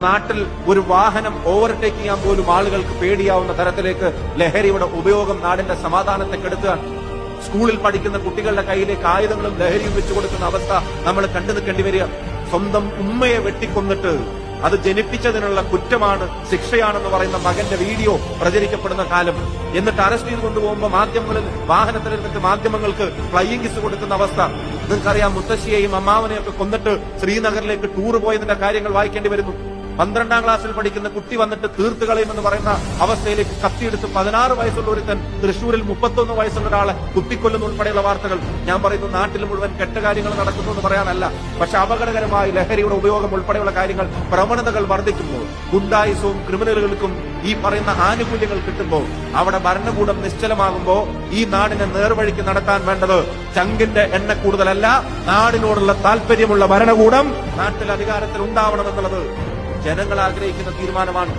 നാട്ടിൽ ഒരു വാഹനം ഓവർടേക്ക് ചെയ്യാൻ പോലും ആളുകൾക്ക് പേടിയാവുന്ന തരത്തിലേക്ക് ലഹരിയുടെ ഉപയോഗം നാടിന്റെ സമാധാനത്തെ കെടുത്തുകയാണ്. സ്കൂളിൽ പഠിക്കുന്ന കുട്ടികളുടെ കയ്യിലേക്ക് ആയുധങ്ങളും ലഹരിയും വെച്ചു കൊടുക്കുന്ന അവസ്ഥ നമ്മൾ കണ്ടു നിൽക്കേണ്ടി വരിക. സ്വന്തം ഉമ്മയെ വെട്ടിക്കൊന്നിട്ട് അത് ജനിപ്പിച്ചതിനുള്ള കുറ്റമാണ്, ശിക്ഷയാണെന്ന് പറയുന്ന മകന്റെ വീഡിയോ പ്രചരിക്കപ്പെടുന്ന കാലം. എന്നിട്ട് അറസ്റ്റ് ചെയ്ത് കൊണ്ടുപോകുമ്പോൾ വാഹനത്തിലിരുന്നിട്ട് മാധ്യമങ്ങൾക്ക് ഫ്ലൈയിങ് കിസ് കൊടുക്കുന്ന അവസ്ഥ. നിങ്ങൾക്കറിയാം, മുത്തശ്ശിയെയും അമ്മാവനെയും ഒക്കെ കൊന്നിട്ട് ശ്രീനഗറിലേക്ക് ടൂർ പോയതിന്റെ കാര്യങ്ങൾ വായിക്കേണ്ടി വരുന്നു. 12ാം ക്ലാസ്സിൽ പഠിക്കുന്ന കുട്ടി വന്നിട്ട് തീർത്ത് കളയുമെന്ന് പറയുന്ന അവസ്ഥയിലേക്ക് കത്തിയെടുത്ത് 16 വയസ്സുള്ള ഒരുത്തൻ തൃശ്ശൂരിൽ 31 വയസ്സുള്ള ഒരാളെ കുത്തിക്കൊല്ലുന്ന ഉൾപ്പെടെയുള്ള വാർത്തകൾ. ഞാൻ പറയുന്നു, നാട്ടിൽ മുഴുവൻ കെട്ടകാര്യങ്ങൾ നടക്കുന്നു എന്ന് പറയാനല്ല, പക്ഷെ അപകടകരമായി ലഹരിയുടെ ഉപയോഗം ഉൾപ്പെടെയുള്ള കാര്യങ്ങൾ, പ്രവണതകൾ വർദ്ധിക്കുമ്പോൾ, ഗുണ്ടായുസവും ക്രിമിനലുകൾക്കും ഈ പറയുന്ന ആനുകൂല്യങ്ങൾ കിട്ടുമ്പോൾ, അവിടെ ഭരണകൂടം നിശ്ചലമാകുമ്പോൾ ഈ നാടിനെ നേർവഴിക്ക് നടത്താൻ വേണ്ടത് ചങ്കിന്റെ എണ്ണ കൂടുതലല്ല, നാടിനോടുള്ള താല്പര്യമുള്ള ഭരണകൂടം നാട്ടിൽ അധികാരത്തിൽ ഉണ്ടാവണമെന്നുള്ളത് ജനങ്ങൾ ആഗ്രഹിക്കുന്ന തീരുമാനമാണ്.